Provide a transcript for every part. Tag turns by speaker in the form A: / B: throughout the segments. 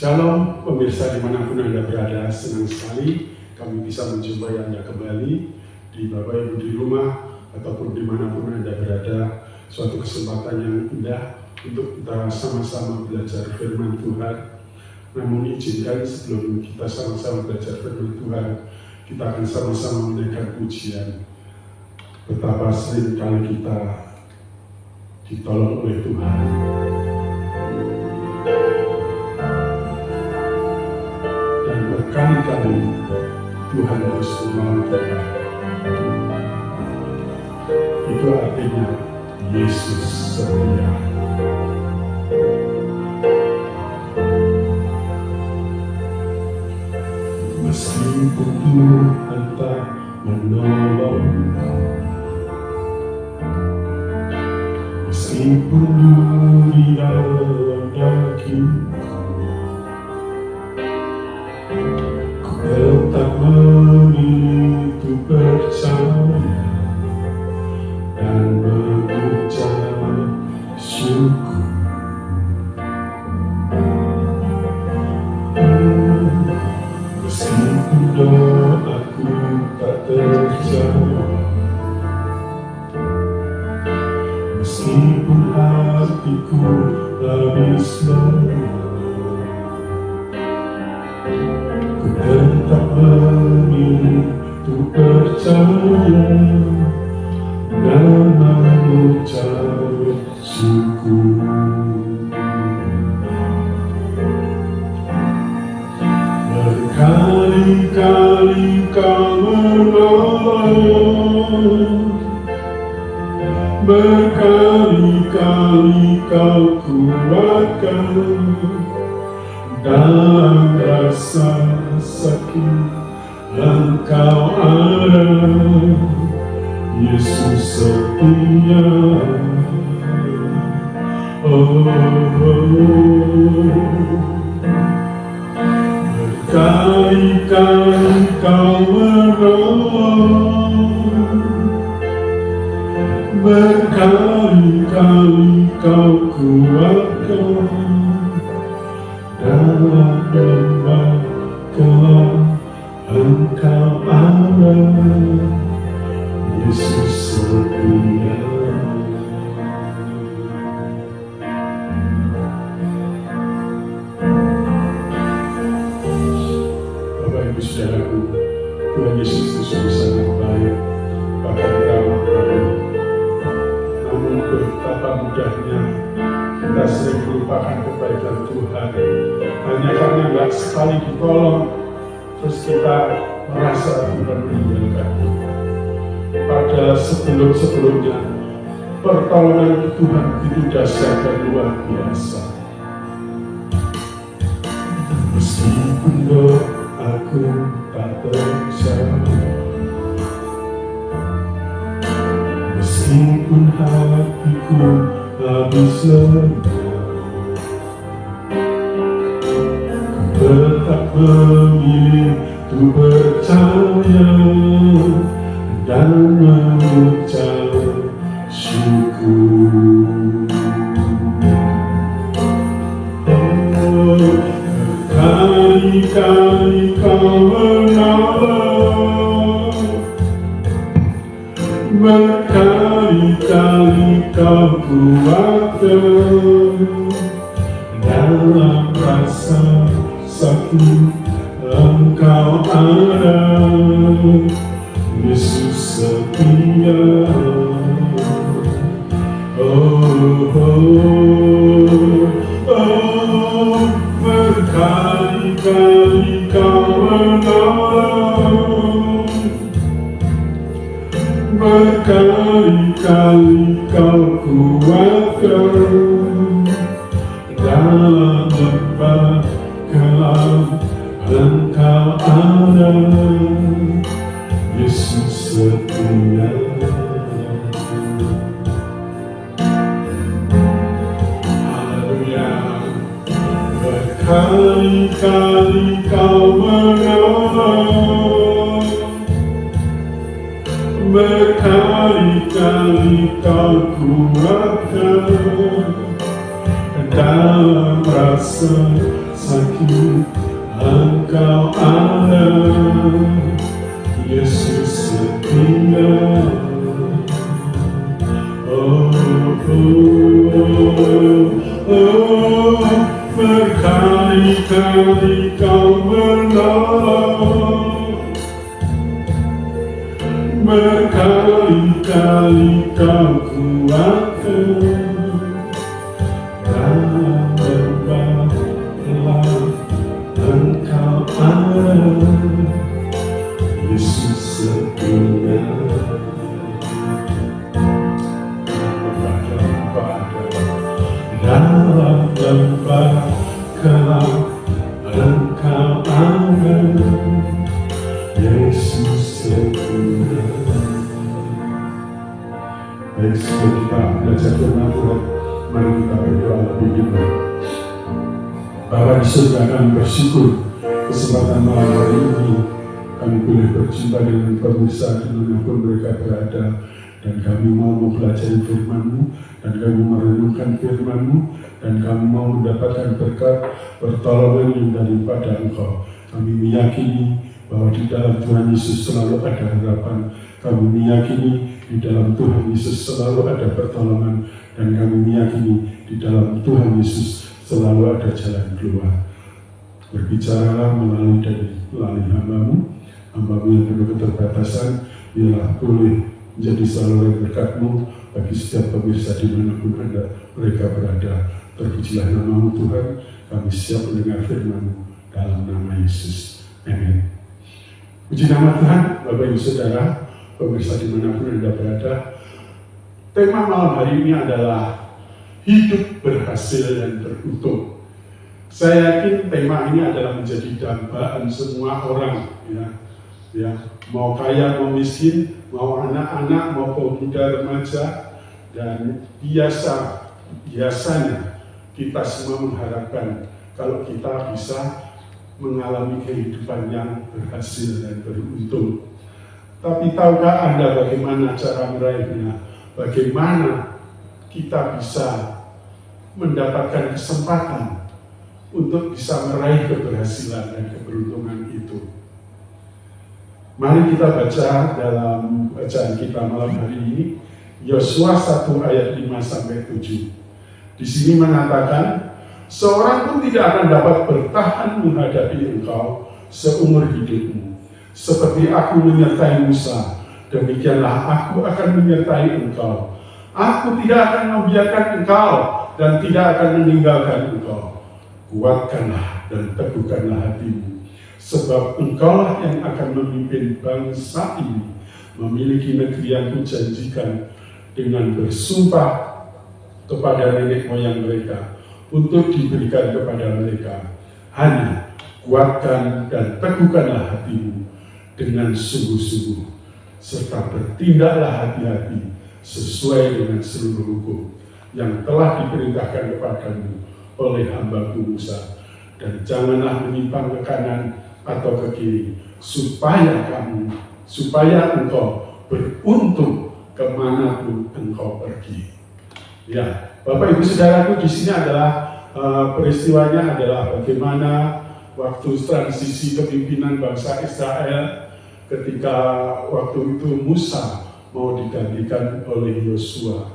A: Shalom pemirsa dimanapun Anda berada, senang sekali kami bisa menjumpai Anda kembali di Bapak Ibu di rumah ataupun dimanapun Anda berada. Suatu kesempatan yang indah untuk kita sama-sama belajar firman Tuhan. Namun izinkan sebelum kita sama-sama belajar firman Tuhan, kita akan sama-sama menaikkan pujian. Betapa seringkali kita ditolong oleh Tuhan. Dan berkali-kali Tuhan terus menolong kita. Itu artinya Yesus setia. Meskipun Tuhan tak menolong, meskipun di dalam dagingku, ku tetap memilih untuk percaya dan mengucap syukur. Meskipun doaku tak terjawab, meskipun hatiku habis lelah, ku tetap memilih untuk percaya dan mengucap syukur. Berkali-kali Kau menolong, berkali-kali Kau kuatkan dalam rasa sakit. Engkau ada, Yesus setia. Berkali-kali Kau menolong, berkali-kali Kau kuatkan dalam lembah gelap. Engkau ada, Yesus setia. Bapak Ibu Saudaraku, Tuhan Yesus itu sungguh sangat baik, bahkan ramah banget. Namun betapa mudahnya kita sering melupakan kebaikan Tuhan hanya karena nggak sekali ditolong, terus kita merasa Tuhan meninggalkan kita. Padahal sebelum-sebelumnya pertolongan Tuhan itu dahsyat dan luar biasa. Meskipun doaku tak terjawab, meskipun hatiku habis lelah, tetap memilih untuk percaya dan mengucap syukur. Berkali-kali Kau menolong, berkali-kali Kau kuatkan dalam rasa sakit. Engkau ada, Yesus setia. Berkali-kali Kau menolong, berkali-kali Kau kuatkan dalam lembah gelap. Engkau ada, Yesus setia. Haleluya. Berkali-kali Kau menolong, berkali-kali Kau kuatkan dalam rasa sakit, Engkau ada, Yesus setia. Oh, berkali-kali Kau menolong, berkali-kali Kau kuatkan. Engkau ada, Yesus setia. Dalam lembah gelap Engkau ada, Yesus setia. Baik, sebelum kita belajar firman Tuhan, mari kita berdoa lebih dulu. Bapa di surga, kami bersyukur kesempatan malam hari ini kami boleh berjumpa dengan pemirsa dimanapun mereka berada, dan kami mau mempelajari firman-Mu, dan kami merenungkan firman-Mu, dan kami mau mendapatkan berkat pertolongan yang daripada Engkau. Kami meyakini bahwa di dalam Tuhan Yesus selalu ada harapan. Kami meyakini di dalam Tuhan Yesus selalu ada pertolongan, dan kami meyakini di dalam Tuhan Yesus selalu ada jalan keluar. Berbicaralah melalui hamba-Mu yang penuh keterbatasan, biarlah boleh menjadi saluran berkat-Mu bagi setiap pemirsa dimanapun mereka berada. Terpujilah nama-Mu Tuhan, kami siap mendengar firman-Mu dalam nama Yesus. Amin. Puji nama Tuhan, Bapak Ibu Saudara, pemirsa dimanapun Anda berada. Tema malam hari ini adalah hidup berhasil dan beruntung. Saya yakin tema ini adalah menjadi dambaan semua orang, ya, mau kaya mau miskin, mau anak-anak mau pemuda remaja, dan biasanya kita semua mengharapkan kalau kita bisa mengalami kehidupan yang berhasil dan beruntung. Tapi tahukah Anda bagaimana cara meraihnya? Bagaimana kita bisa mendapatkan kesempatan untuk bisa meraih keberhasilan dan keberuntungan itu? Mari kita baca dalam bacaan kita malam hari ini, Yosua 1 ayat 5-7. Di sini mengatakan, seorang pun tidak akan dapat bertahan menghadapi engkau seumur hidupmu. Seperti aku menyertai Musa, demikianlah aku akan menyertai engkau. Aku tidak akan membiarkan engkau dan tidak akan meninggalkan engkau. Kuatkanlah dan teguhkanlah hatimu, sebab engkaulah yang akan memimpin bangsa ini memiliki negeri yang kujanjikan dengan bersumpah kepada nenek moyang mereka untuk diberikan kepada mereka. Hanya kuatkan dan teguhkanlah hatimu dengan sungguh-sungguh, serta bertindaklah hati-hati sesuai dengan seluruh hukum yang telah diperintahkan kepadamu oleh hamba-Ku Musa, dan janganlah menyimpang ke kanan atau ke kiri, supaya engkau beruntung kemanapun engkau pergi. Ya, Bapak Ibu Saudaraku, di sini adalah peristiwanya adalah bagaimana waktu transisi kepimpinan bangsa Israel ketika waktu itu Musa mau digantikan oleh Yosua.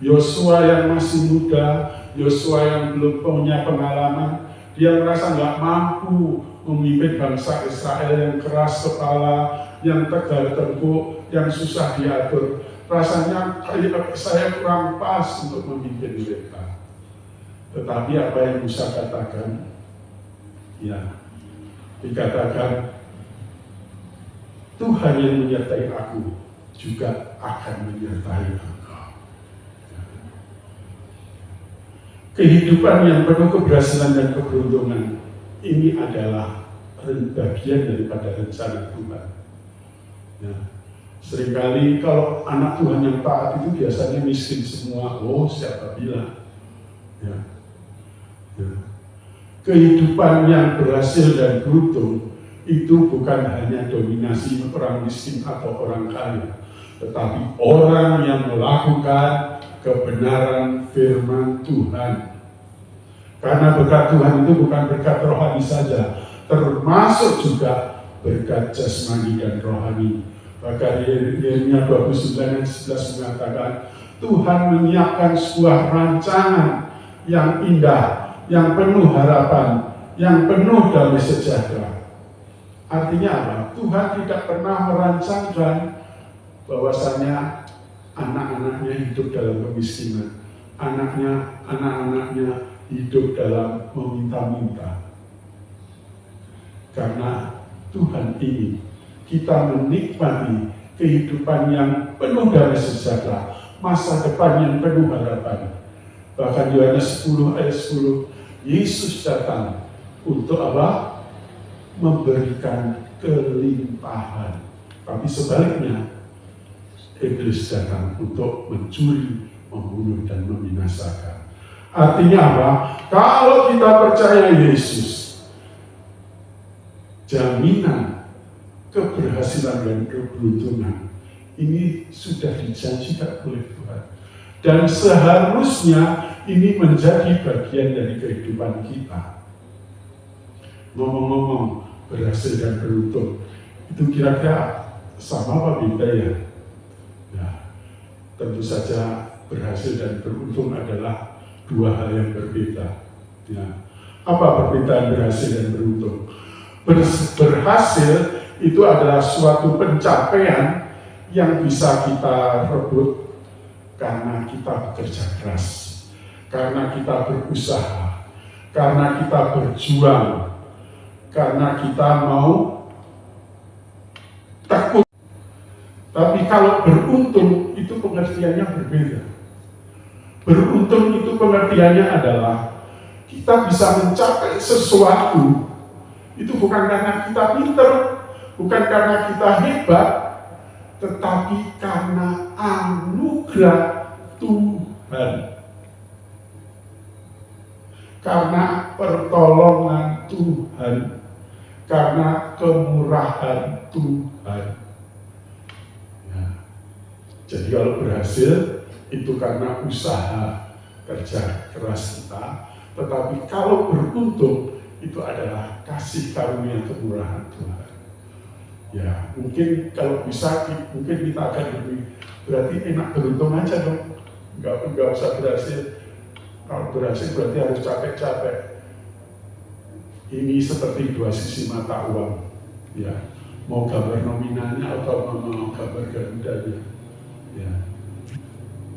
A: Yosua yang masih muda, Yosua yang belum punya pengalaman, dia merasa nggak mampu memimpin bangsa Israel yang keras kepala, yang tegar tengkuk, yang susah diatur. Rasanya saya kurang pas untuk memimpin mereka. Tetapi apa yang Musa katakan? Ya, dikatakan Tuhan yang menyertai aku juga akan menyertai engkau. Kehidupan yang penuh keberhasilan dan keberuntungan ini adalah bagian daripada rencana Tuhan. Ya. Seringkali kalau anak Tuhan yang taat itu biasanya miskin semua. Oh, siapa bilang? Ya. Ya. Kehidupan yang berhasil dan beruntung itu bukan hanya dominasi orang miskin atau orang kaya, tetapi orang yang melakukan kebenaran firman Tuhan. Karena berkat Tuhan itu bukan berkat rohani saja, termasuk juga berkat jasmani dan rohani. Bahkan Yeremia 29 ayat 11 mengatakan, Tuhan menyiapkan sebuah rancangan yang indah, yang penuh harapan, yang penuh damai sejahtera. Artinya apa? Tuhan tidak pernah merancangkan bahwasanya anak-anaknya hidup dalam kemiskinan, anak-anaknya hidup dalam meminta-minta. Karena Tuhan ingin kita menikmati kehidupan yang penuh damai sejahtera, masa depan yang penuh harapan. Bahkan Yohanes 10 ayat 10, Yesus datang untuk apa? Memberikan kelimpahan. Tapi sebaliknya, iblis datang untuk mencuri, membunuh, dan membinasakan. Artinya apa? Kalau kita percaya Yesus, jaminan keberhasilan dan keberuntungan ini sudah dijanjikan oleh Tuhan. Dan seharusnya ini menjadi bagian dari kehidupan kita. Ngomong-ngomong, berhasil dan beruntung, itu kira-kira sama apa beda ya? Ya, tentu saja berhasil dan beruntung adalah dua hal yang berbeda. Ya. Apa perbedaan berhasil dan beruntung? Berhasil itu adalah suatu pencapaian yang bisa kita rebut karena kita bekerja keras, karena kita berusaha, karena kita berjuang, karena kita mau tekun. Tapi kalau beruntung itu pengertiannya berbeda. Beruntung itu pengertiannya adalah kita bisa mencapai sesuatu. Itu bukan karena kita pinter, bukan karena kita hebat, tetapi karena anugerah Tuhan. Karena pertolongan Tuhan, karena kemurahan Tuhan. Ya. Jadi kalau berhasil, itu karena usaha kerja keras kita, tetapi kalau beruntung itu adalah kasih karunia kemurahan Tuhan. Ya, mungkin kalau bisa, mungkin kita akan lebih, berarti enak beruntung aja dong, nggak usah berhasil. Kalau berhasil berarti harus capek-capek. Ini seperti dua sisi mata uang, ya, mau gambar nominalnya atau mau gambar garudanya. Ya.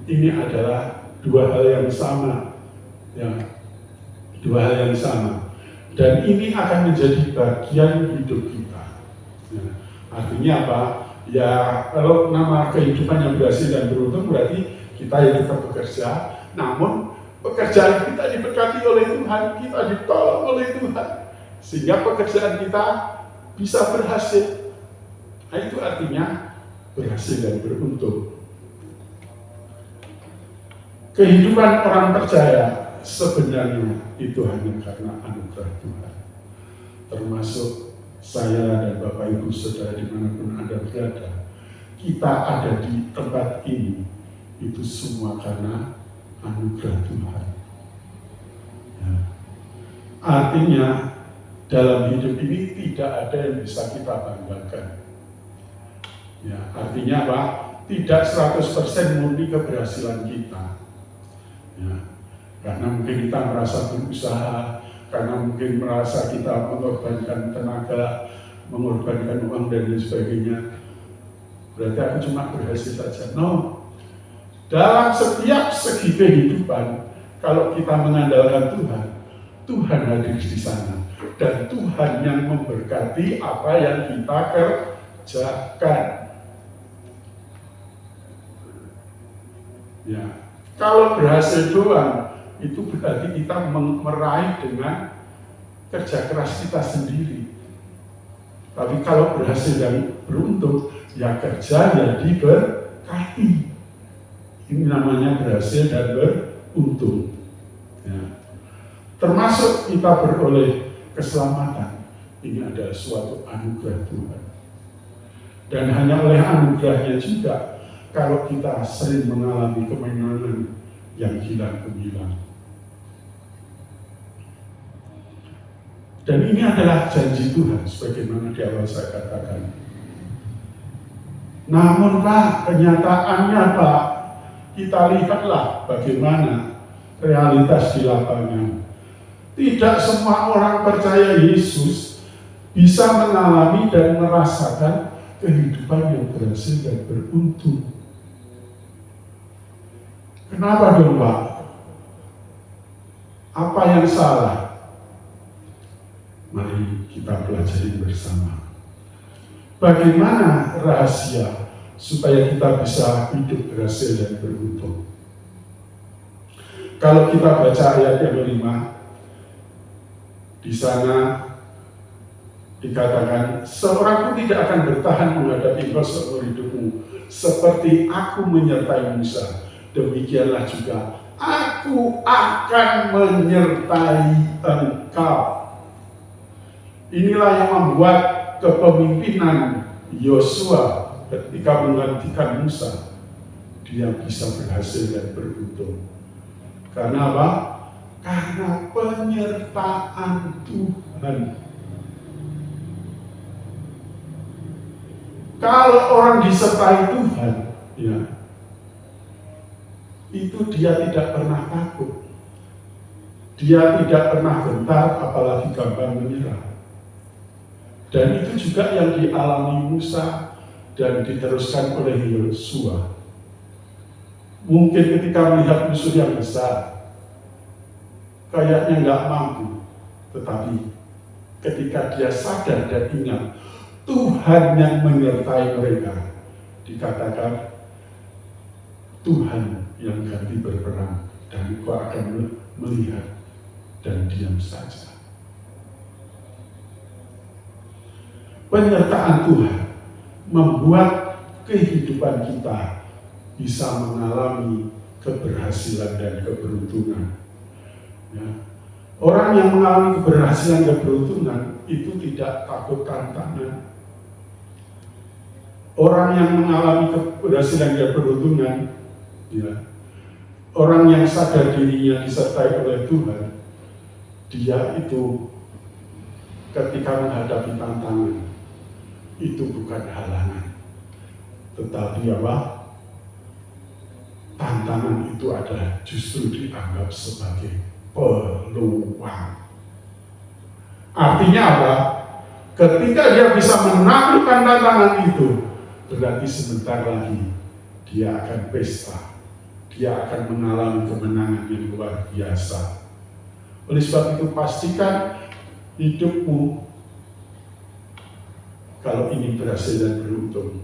A: Ini adalah dua hal yang sama, ya, dua hal yang sama, dan ini akan menjadi bagian hidup kita. Ya. Artinya apa? Ya, kalau nama kehidupan yang berhasil dan beruntung berarti kita yang tetap bekerja, namun pekerjaan kita diberkati oleh Tuhan, kita ditolong oleh Tuhan, sehingga pekerjaan kita bisa berhasil. Nah, itu artinya berhasil dan beruntung. Kehidupan orang percaya sebenarnya itu hanya karena anugerah Tuhan. Termasuk saya dan Bapak Ibu Saudara dimanapun Anda berada, kita ada di tempat ini, itu semua karena anugerah Tuhan. Ya. Artinya dalam hidup ini tidak ada yang bisa kita banggakan. Ya, artinya apa? Tidak 100% murni keberhasilan kita. Ya, karena mungkin kita merasa berusaha, karena mungkin merasa kita mengorbankan tenaga, mengorbankan uang dan lain sebagainya. Berarti aku cuma berhasil saja. No. Dalam setiap segi kehidupan, kalau kita mengandalkan Tuhan, Tuhan hadir di sana. Dan Tuhan yang memberkati apa yang kita kerjakan. Ya. Kalau berhasil doang, itu berarti kita meraih dengan kerja keras kita sendiri. Tapi kalau berhasil dan beruntung, ya kerja yang diberkati. Ini namanya berhasil dan beruntung. Ya. Termasuk kita beroleh keselamatan. Ini adalah suatu anugerah Tuhan. Dan hanya oleh anugerahnya juga, kalau kita sering mengalami kemenangan yang hilang-hilang. Dan ini adalah janji Tuhan, sebagaimana di awal saya katakan. Namun Pak, kenyataannya Pak, kita lihatlah bagaimana realitas di lapangan. Tidak semua orang percaya Yesus bisa mengalami dan merasakan kehidupan yang berhasil dan beruntung. Kenapa dong Pak? Apa yang salah? Mari kita pelajari bersama. Bagaimana rahasia supaya kita bisa hidup berhasil dan beruntung? Kalau kita baca ayat yang kelima, di sana dikatakan, seorang pun tidak akan bertahan menghadapi engkau seumur hidupmu, seperti aku menyertai Musa, demikianlah juga aku akan menyertai engkau. Inilah yang membuat kepemimpinan Yosua ketika menggantikan Musa, dia bisa berhasil dan beruntung. Karena apa? Karena penyertaan Tuhan. Kalau orang disertai Tuhan, ya, itu dia tidak pernah takut. Dia tidak pernah gentar, apalagi gampang menyerah. Dan itu juga yang dialami Musa dan diteruskan oleh Yosua. Mungkin ketika melihat musuh yang besar, kayaknya nggak mampu. Tetapi ketika dia sadar dan ingat Tuhan yang menyertai mereka, dikatakan Tuhan yang ganti berperang, dan engkau akan melihat dan diam saja. Penyertaan Tuhan membuat kehidupan kita bisa mengalami keberhasilan dan keberuntungan. Ya. Orang yang mengalami keberhasilan dan keberuntungan itu tidak takut tantangan. Orang yang mengalami keberhasilan dan keberuntungan, ya, orang yang sadar dirinya disertai oleh Tuhan, dia itu ketika menghadapi tantangan, itu bukan halangan, tetapi apa? Tantangan itu adalah justru dianggap sebagai peluang. Artinya apa? Ketika dia bisa menaklukkan tantangan itu, berarti sebentar lagi dia akan pesta, dia akan mengalami kemenangan yang luar biasa. Oleh sebab itu pastikan hidupmu, kalau ingin berhasil dan beruntung,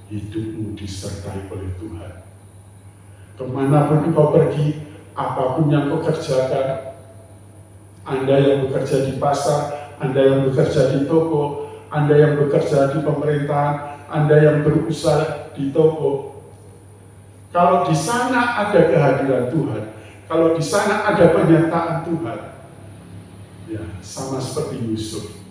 A: hidupmu disertai oleh Tuhan. Kemanapun engkau pergi, apapun yang kau kerjakan, Anda yang bekerja di pasar, Anda yang bekerja di toko, Anda yang bekerja di pemerintahan, Anda yang berusaha di toko, kalau di sana ada kehadiran Tuhan, kalau di sana ada penyertaan Tuhan, ya sama seperti Yusuf.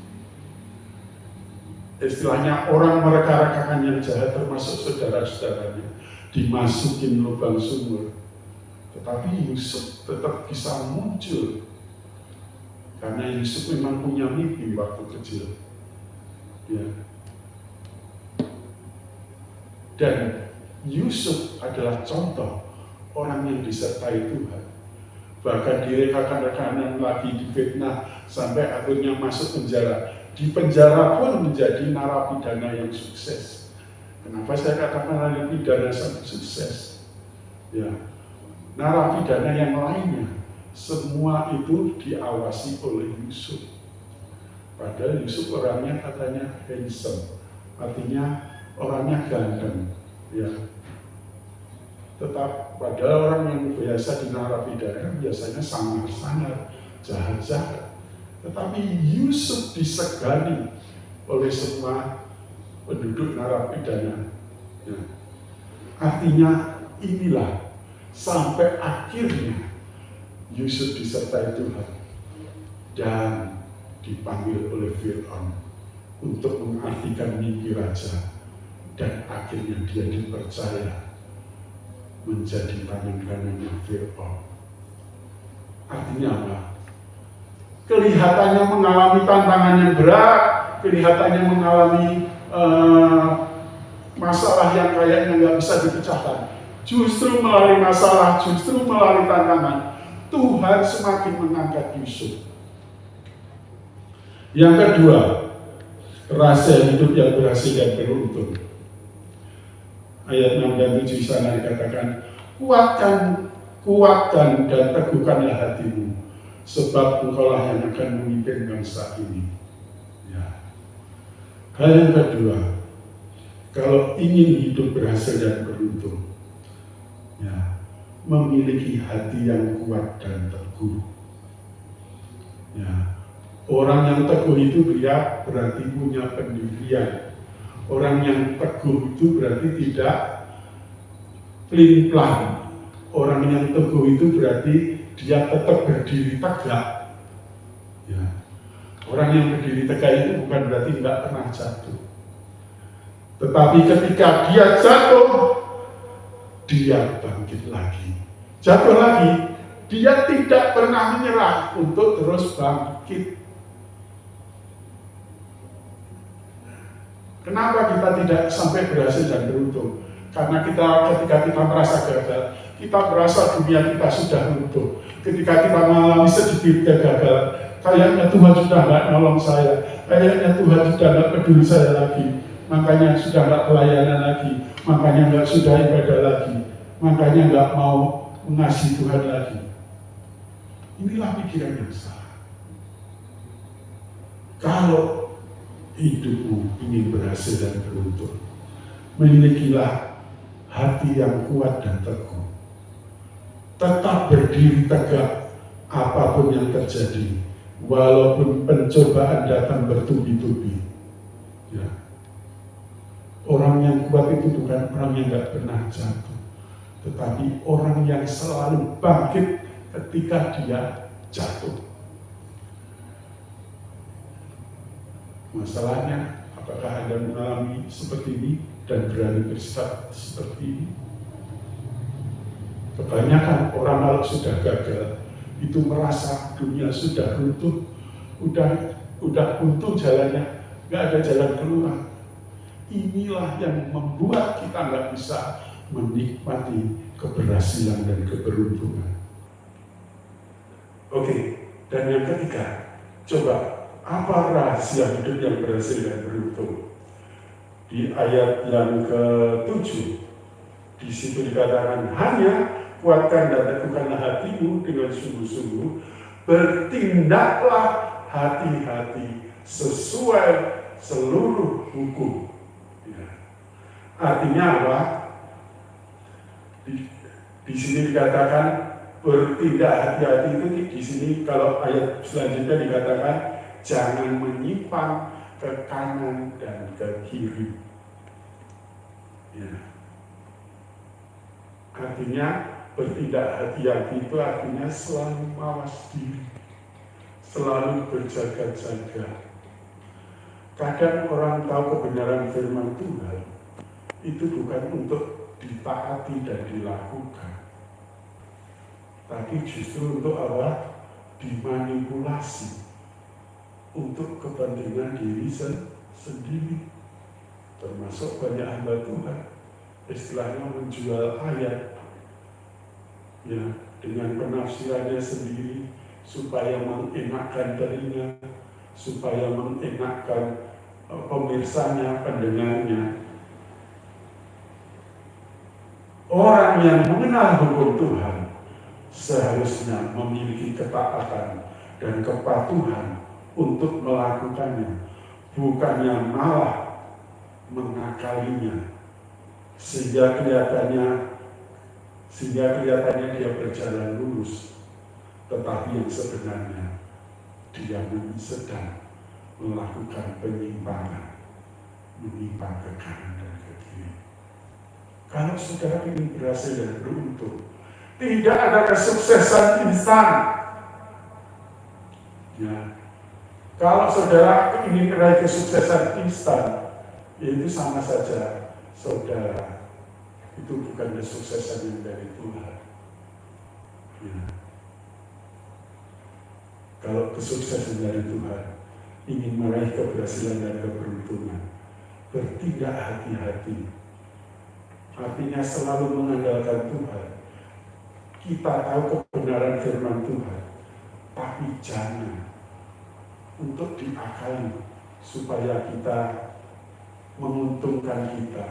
A: Istilahnya orang mereka-rekakan yang jahat termasuk saudara-saudaranya dimasukin lubang sumur, tetapi Yusuf tetap bisa muncul karena Yusuf memang punya mimpi waktu kecil, ya. Dan Yusuf adalah contoh orang yang disertai Tuhan. Bahkan rekan-rekanan lagi difitnah sampai akhirnya masuk penjara. Di penjara pun menjadi narapidana yang sukses. Kenapa saya katakan narapidana sangat sukses? Ya, narapidana yang lainnya semua itu diawasi oleh Yusuf. Padahal Yusuf orangnya katanya handsome, artinya orangnya ganteng, ya. Tetap padahal orang yang biasa di narapidana biasanya sangar-sangar, jahat-jahat. Tetapi Yusuf disegani oleh semua penduduk narapidana. Ya. Artinya inilah sampai akhirnya Yusuf disertai Tuhan dan dipanggil oleh Fir'aun untuk mengartikan mimpi raja, dan akhirnya dia dipercaya menjadi tangan kanannya Fir'aun. Artinya apa? kelihatannya mengalami tantangan yang berat, kelihatannya mengalami masalah yang kayaknya nggak bisa dipecahkan. Justru melalui masalah, justru melalui tantangan, Tuhan semakin mengangkat Yusuf. Yang kedua, rahasia hidup yang berhasil dan beruntung. Ayat 6 dan 7 sana dikatakan, kuatkan dan teguhkanlah hatimu, sebab engkaulah yang akan memimpin bangsa ini. Ya. Hal yang kedua, kalau ingin hidup berhasil dan beruntung, ya, memiliki hati yang kuat dan teguh. Ya. Orang yang teguh itu dia berarti punya pendirian. Orang yang teguh itu berarti tidak pelin-pelan. Orang yang teguh itu berarti dia tetap berdiri tegak. Ya. Orang yang berdiri tegak itu bukan berarti tidak pernah jatuh. Tetapi ketika dia jatuh, dia bangkit lagi. Jatuh lagi, dia tidak pernah menyerah untuk terus bangkit. Kenapa kita tidak sampai berhasil dan beruntung? Karena ketika kita merasa gagal, kita merasa dunia kita sudah runtuh. Ketika kita mengalami sedikit kegagalan, kayaknya Tuhan sudah nggak nolong saya, kayaknya Tuhan sudah nggak peduli saya lagi, makanya sudah nggak pelayanan lagi, makanya nggak sudah ibadah lagi, makanya nggak mau mengasihi Tuhan lagi. Inilah pikiran yang salah. Kalau hidupmu ingin berhasil dan beruntung, milikilah hati yang kuat dan teguh. Tetap berdiri tegak apapun yang terjadi, walaupun pencobaan datang bertubi-tubi. Ya. Orang yang kuat itu bukan orang yang tidak pernah jatuh, tetapi orang yang selalu bangkit ketika dia jatuh. Masalahnya, apakah Anda mengalami seperti ini dan berani bersikap seperti ini? Kebanyakan orang kalau sudah gagal, itu merasa dunia sudah runtuh, udah buntu jalannya, nggak ada jalan keluar. Inilah yang membuat kita nggak bisa menikmati keberhasilan dan keberuntungan. Oke, dan yang ketiga, coba apa rahasia hidup yang berhasil dan beruntung? Di ayat yang ke-7, di situ dikatakan, hanya kuatkan dan teguhkanlah hatimu dengan sungguh-sungguh, bertindaklah hati-hati sesuai seluruh hukum. Ya. Artinya apa? Di sini dikatakan bertindak hati-hati itu di sini kalau ayat selanjutnya dikatakan jangan menyimpang ke kanan dan ke kiri. Ya. Artinya bertindak hati-hati itu artinya selalu mawas diri, selalu berjaga-jaga. Kadang orang tahu kebenaran firman Tuhan itu bukan untuk ditaati dan dilakukan, tapi justru untuk apa? Dimanipulasi untuk kepentingan diri sendiri. Termasuk banyak hamba Tuhan istilahnya menjual ayat ya dengan penafsirannya sendiri supaya mengenakkan telinga, supaya mengenakkan pemirsanya, pendengarnya. Orang yang mengenal hukum Tuhan seharusnya memiliki ketaatan dan kepatuhan untuk melakukannya, bukannya malah mengakalinya sehingga kelihatannya dia berjalan lurus, tetapi yang sebenarnya dia sedang melakukan penyimpangan, menyimpang ke kanan dan ke kiri. Kalau saudara ingin berhasil dan beruntung, tidak ada kesuksesan instan. Ya. Kalau saudara ingin meraih kesuksesan instan, itu sama saja saudara itu bukan kesuksesan yang dari Tuhan. Ya. Kalau kesuksesan dari Tuhan, ingin meraih keberhasilan dan keberuntungan, bertindak hati-hati. Artinya selalu mengandalkan Tuhan. Kita tahu kebenaran firman Tuhan, tapi jangan untuk diakali supaya kita menguntungkan kita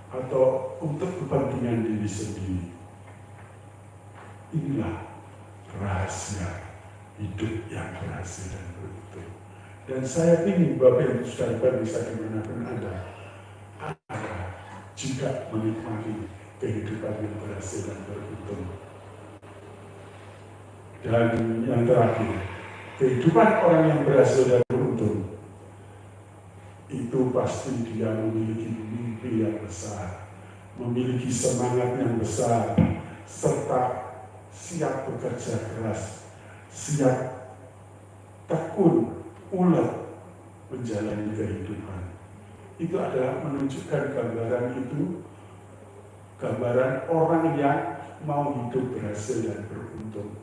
A: atau untuk kepentingan diri sendiri. Inilah rahasia hidup yang berhasil dan beruntung. Dan saya ingin Bapak Ibu Saudara bisa dimanapun Anda juga menikmati kehidupan yang berhasil dan beruntung. Dan yang terakhir, kehidupan orang yang berhasil dan beruntung itu pasti dia memiliki mimpi yang besar, memiliki semangat yang besar, serta siap bekerja keras, siap tekun, ulet menjalani kehidupan. Itu adalah menunjukkan gambaran orang yang mau hidup berhasil dan beruntung.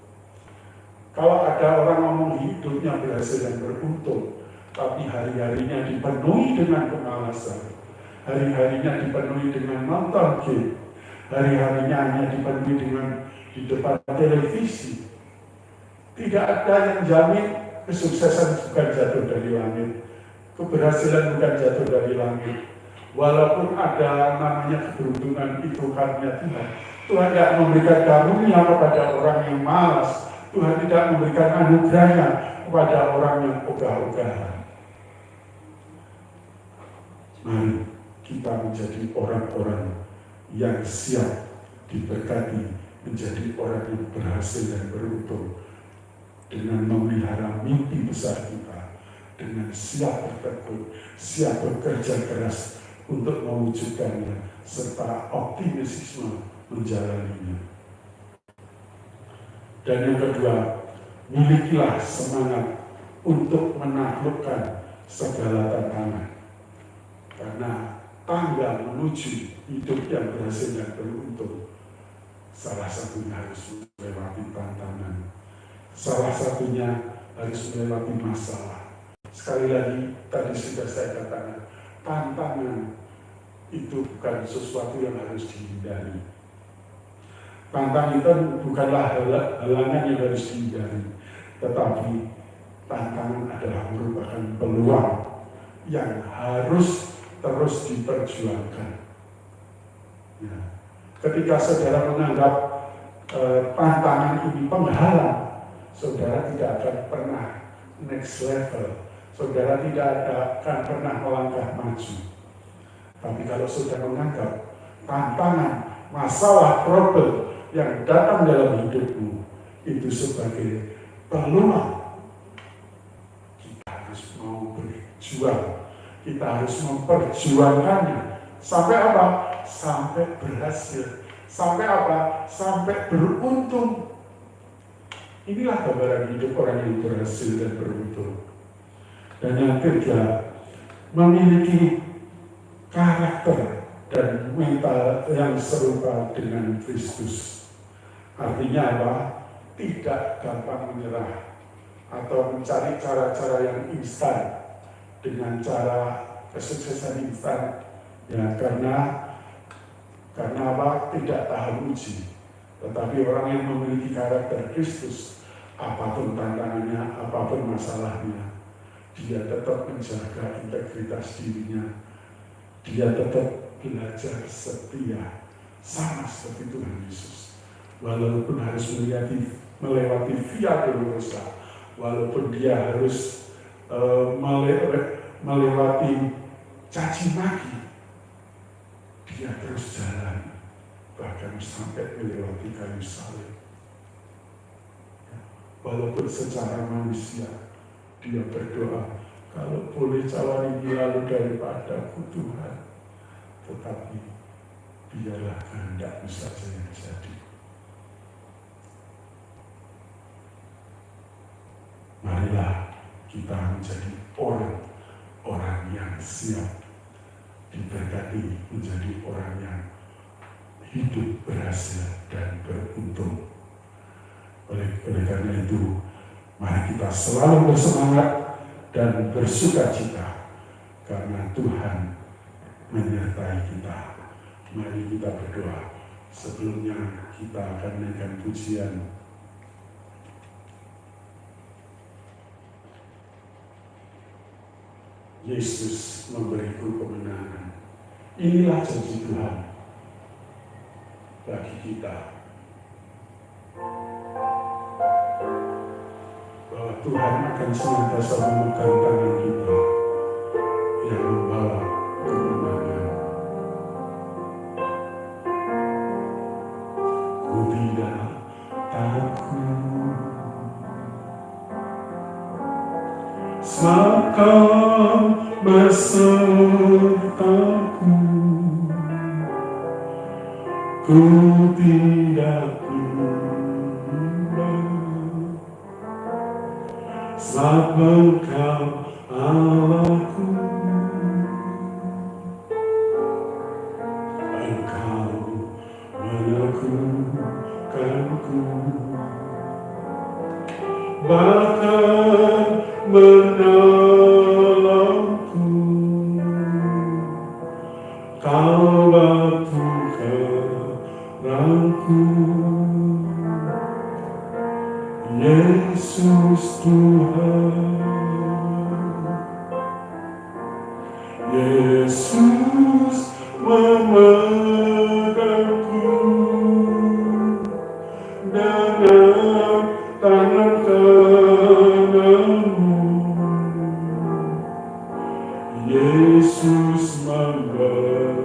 A: Kalau ada orang ngomong hidupnya berhasil dan beruntung, tapi hari-harinya dipenuhi dengan kemalasan, hari-harinya dipenuhi dengan nonton game, hari-harinya hanya dipenuhi dengan di depan televisi, tidak ada yang jamin kesuksesan bukan jatuh dari langit, keberhasilan bukan jatuh dari langit. Walaupun ada namanya keberuntungan itu karunia Tuhan, Tuhan tidak memberikan karunia kepada orang yang malas, Tuhan tidak memberikan anugerahnya kepada orang yang ogah-ogahan. Mari kita menjadi orang-orang yang siap diberkati, menjadi orang yang berhasil dan beruntung dengan memelihara mimpi besar kita, dengan siap bertekun, siap bekerja keras untuk mewujudkannya, serta optimisme menjalaninya. Dan yang kedua, milikilah semangat untuk menaklukkan segala tantangan. Karena tangga menuju hidup yang berhasil dan beruntung, salah satunya harus melewati tantangan. Salah satunya harus melewati masalah. Sekali lagi, tadi sudah saya katakan, tantangan itu bukan sesuatu yang harus dihindari. Tantangan itu bukanlah halangan yang harus dihindari, tetapi tantangan adalah merupakan peluang yang harus terus diperjuangkan. Ya. Ketika saudara menganggap tantangan ini penghalang, saudara tidak akan pernah next level, saudara tidak akan pernah melangkah maju. Tapi kalau saudara menganggap tantangan, masalah, problem yang datang dalam hidupmu itu sebagai peluang, kita harus mau berjuang, kita harus memperjuangkannya sampai apa? Sampai berhasil. Sampai apa? Sampai beruntung. Inilah gambaran hidup orang yang berhasil dan beruntung. Dan yang ketiga, memiliki karakter dan mental yang serupa dengan Kristus. Artinya apa? Tidak gampang menyerah atau mencari cara-cara yang instan dengan cara kesuksesan instan. Ya, karena apa? Tidak tahan uji. Tetapi orang yang memiliki karakter Kristus, apapun tantangannya, apapun masalahnya, dia tetap menjaga integritas dirinya. Dia tetap belajar setia, sama seperti Tuhan Yesus. Walaupun harus melewati via dolorosa, walaupun dia harus melewati caci maki, dia terus jalan, bahkan sampai melewati kayu salib. Walaupun secara manusia dia berdoa, kalau boleh cawan ini lalu daripadaku Tuhan, tetapi biarlah kehendak-Mu saja yang jadi. Marilah kita menjadi orang yang siap diberkati, menjadi orang yang hidup berhasil dan beruntung. Oleh karena itu, Mari kita selalu bersemangat dan bersukacita karena Tuhan menyertai kita. Mari kita berdoa. Sebelumnya kita akan menaikkan pujian. Yesus memberiku kemenangan. Inilah janji Tuhan bagi kita, bahwa Tuhan akan senantiasa memegang tangan kita yang membawa kemenangan. Ku tidak takut saat Kau besertaku. Ku tidak gundah saat Engkau Allahku. Engkau meneguhkanku, bahkan menolongku. Kau batu kerangku, Yesus Tuhan. Yesus memegangku dengan tangan kananmu. Yesus memberiku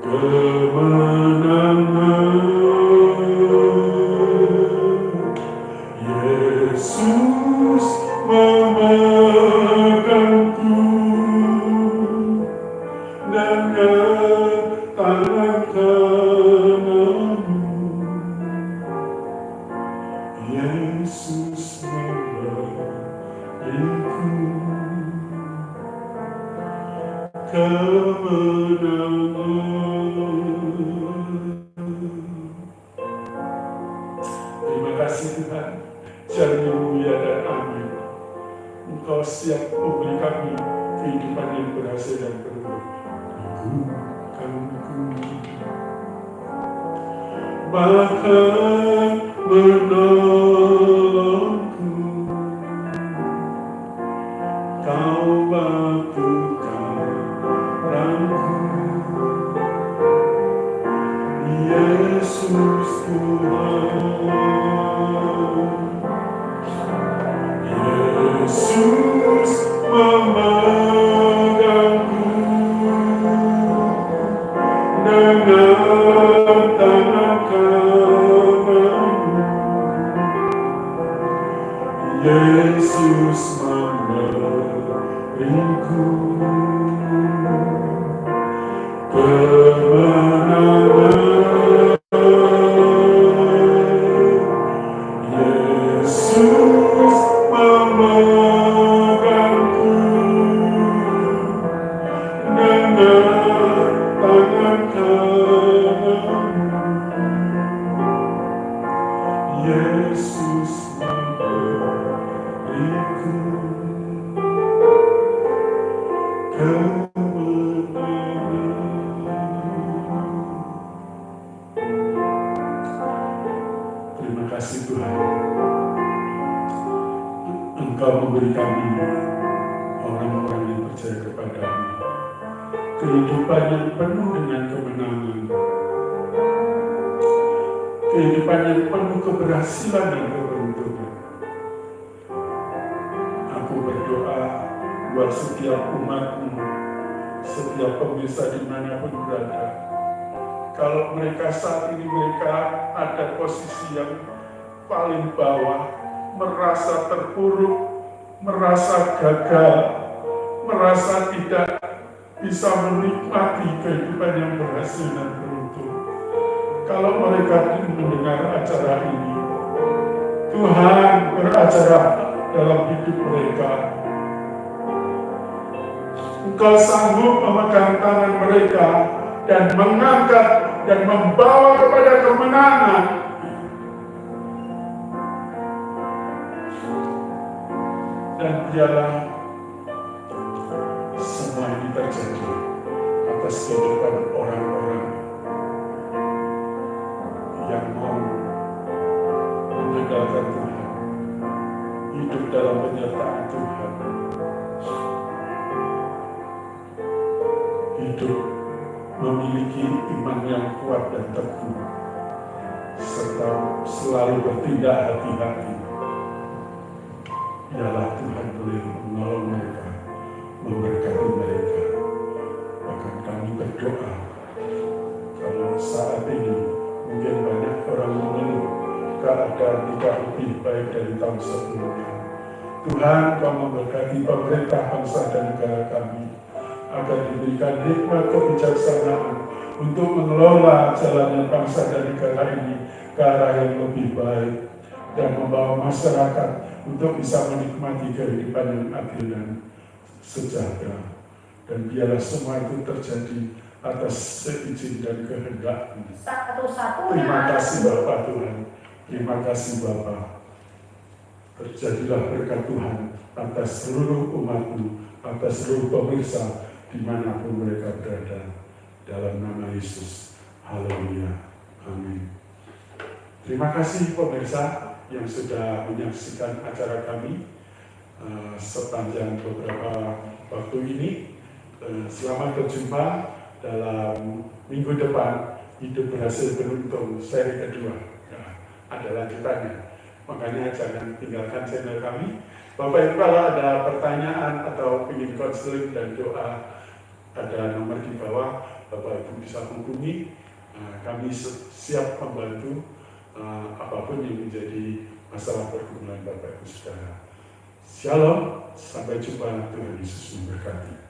A: kemenangan. Yesus memegangku dengan tangan kananmu. Yesus memberiku kemenangan. Terima kasih Tuhan, Haleluya dan amin. Engkau siap memberi kami kehidupan yang berhasil dan penuh. Bahkan menolongku, Kau batu karangku. Yesus Tuhan. Yesus memegangku dengan tangan kananmu. Yesus memberiku kemenangan. Yesus memegangku dengan tangan kananmu. Yesus memberiku kemenangan. Terima kasih Tuhan, Engkau memberi kami, orang-orang yang percaya kepada-Mu, kehidupan yang penuh dengan kemenangan, kehidupan yang penuh keberhasilan dan keberuntungan. Aku berdoa buat setiap umat-Mu, setiap pemirsa dimanapun berada. Kalau mereka saat ini ada posisi yang paling bawah, merasa terpuruk, merasa gagal, merasa tidak bisa menikmati kehidupan yang berhasil dan beruntung. Kalau mereka mendengar acara ini, Tuhan beracara dalam hidup mereka. Engkau sanggup memegang tangan mereka dan mengangkat dan membawa kepada kemenangan Dan biarlah semua ini terjadi atas kehidupan orang-orang yang mau mengandalkan Tuhan, hidup dalam penyertaan Tuhan, hidup memiliki iman yang kuat dan teguh, serta selalu bertindak hati-hati. Biarlah Tuhan boleh menolong mereka, memberkati mereka. Bahkan kami berdoa, kalau saat ini mungkin banyak orang mengeluh keadaan tidak lebih baik dari tahun sebelumnya. Tuhan, Kau memberkati pemerintah bangsa dan negara kami, agar diberikan hikmat kebijaksanaan untuk mengelola jalannya bangsa dan negara ini ke arah yang lebih baik, dan membawa masyarakat untuk bisa menikmati kehidupan yang adil dan sejahtera. Dan biarlah semua itu terjadi atas seizin dan kehendak. Terima kasih Bapak Tuhan, terima kasih Bapak. Terjadilah berkat Tuhan atas seluruh umat-Mu, atas seluruh pemirsa dimanapun mereka berada, dalam nama Yesus. Haleluya, amin. Terima kasih pemirsa yang sudah menyaksikan acara kami sepanjang beberapa waktu ini. Selamat berjumpa dalam minggu depan, Hidup Berhasil Beruntung seri kedua. Ada lanjutannya, makanya jangan tinggalkan channel kami. Bapak Ibu, kalau ada pertanyaan atau ingin konseling dan doa, ada nomor di bawah, Bapak Ibu bisa hubungi. Kami siap membantu apapun yang menjadi masalah pergumulan Bapak Ibu Saudara. Shalom, sampai jumpa. Tuhan Yesus memberkati.